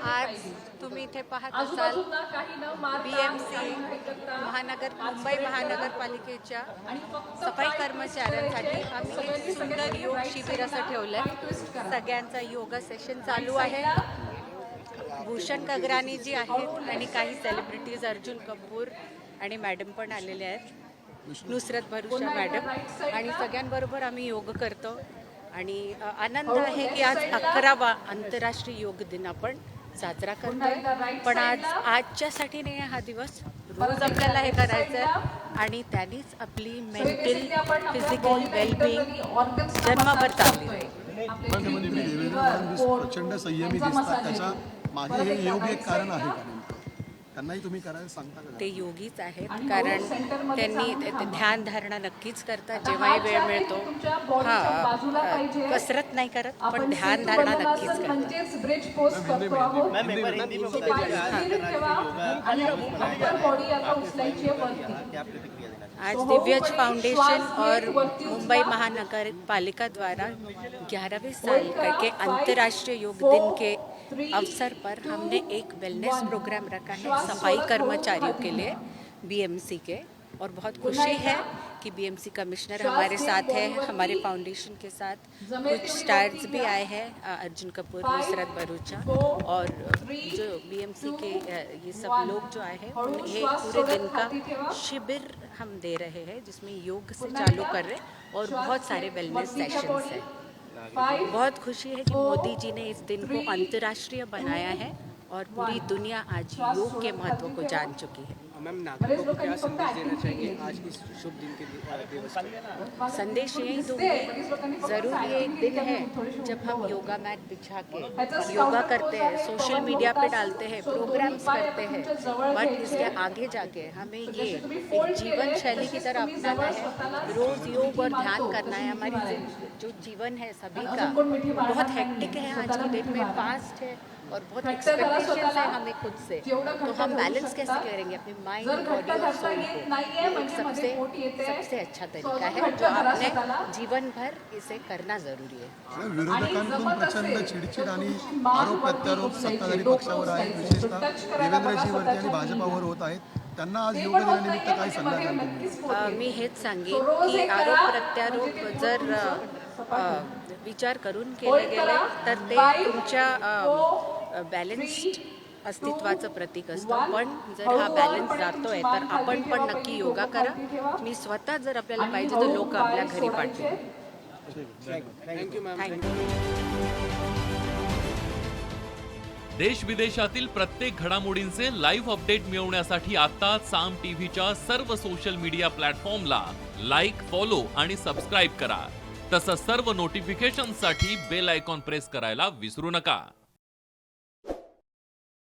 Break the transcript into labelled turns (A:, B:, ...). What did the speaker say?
A: आज तुम्ही इथे पाहत असाल BMC मुंबई महानगरपालिकेच्या सफाई कर्मचाऱ्यांसाठी आम्ही एक सुंदर योग शिबिर असं ठेवलंय। सगळ्यांचा योगा सेशन चालू आहे। भूषण गगरानी जी आहेत आणि काही सेलिब्रिटीज अर्जुन कपूर आणि मॅडम पण आलेले आहेत, नुसरत भरूचा मॅडम, आणि सगळ्यांबरोबर आम्ही योग करतो। आणि आनंद आहे की आज 11वा आंतरराष्ट्रीय योग दिन आपण साजरा करतोय। पण आजच्यासाठी नाही हा दिवस, रोज आपल्याला हे करायचं आहे आणि त्यांनीच आपली मेंटल फिजिकल वेलबिंग जन्मभर चालली आहे।
B: प्रचंड संयमी दिसतात, त्याच्या मागे हे योग एक कारण आहे का? त्यांनाही तुम्ही करायला सांगता का?
A: ते योगीच आहेत, कारण त्यांनी ध्यान धारणा नक्कीच करतात जेव्हाही वेळ मिळतो। कसरत नाही करत पण ध्यान धारणा नक्कीच करतात। आज दिव्यज फाउंडेशन और मुंबई महानगर पालिका द्वारा 11वें साल के अंतर्राष्ट्रीय योग दिन के अवसर पर हमने एक वेलनेस प्रोग्राम रखा है सफाई कर्मचारियों के लिए BMC के। और बहुत खुशी है कि BMC कमिश्नर हमारे साथ है, हमारे फाउंडेशन के साथ कुछ स्टार्स भी आए हैं, अर्जुन कपूर, नुसरत भरूचा, और जो BMC के ये सब लोग जो आए हैं उन्हें पूरे दिन का शिविर हम दे रहे हैं, जिसमें योग से चालू कर रहे हैं और बहुत सारे वेलनेस सेशंस हैं। बहुत खुशी है कि मोदी जी ने इस दिन को अंतर्राष्ट्रीय बनाया है और पूरी दुनिया आज योग के महत्व को जान चुकी है।
C: मैम, नागरिकों को क्या संदेश देना चाहिए आज इस शुभ दिन के दिवस पर?
A: संदेश यही दूंगी, ज़रूर ये एक दिन है जब हम योगा मैट बिछा के योगा करते हैं, सोशल मीडिया पे डालते हैं, प्रोग्राम्स करते हैं, बट इसके आगे जाके हमें ये एक जीवन शैली की तरह अपनाना है। रोज़ योग और ध्यान करना है। हमारी जो जीवन है सभी का बहुत हेक्टिक है आज के डेट में, फास्ट है और बहुत एक्सपेक्टेशंस है हमें खुद से, तो हम बैलेंस कैसे करेंगे अपने माइंड, बॉडी और सोल को? सबसे अच्छा तरीका है जो आपने जीवन भर इसे करना जरूरी है।
B: विरोधकांकडून प्रचंड चिडचिड आणि आरोप प्रत्यारोप सत्ताधारी पक्षावर आहे, विशेषतः देवेंद्रजीवरती आणि भाजपावर होत आहेत। त्यांना आज योग दिनानिमित्त काय सल्ला द्याल?
A: मी हेच सांगेन की आरोप प्रत्यारोप जर विचार करून केले गेले तर ते तुमच्या बॅलन्स्ड अस्तित्वाचं प्रतीक असतं। पण जर हा बॅलन्स जातोय तर आपण पण नक्की योगा करा। मी स्वतः जर आपल्याला पाहिजे तर लोक आपल्या घरी पाठवतील।
C: Thank you ma'am.
D: देश विदेशातील प्रत्येक घडामोडींचे लाईव्ह अपडेट मिळवण्यासाठी आता साम टीव्हीच्या सर्व सोशल मीडिया प्लॅटफॉर्मला लाईक, फॉलो आणि सबस्क्राईब करा। तसंच सर्व नोटिफिकेशनसाठी बेल आयकॉन प्रेस करायला विसरू नका।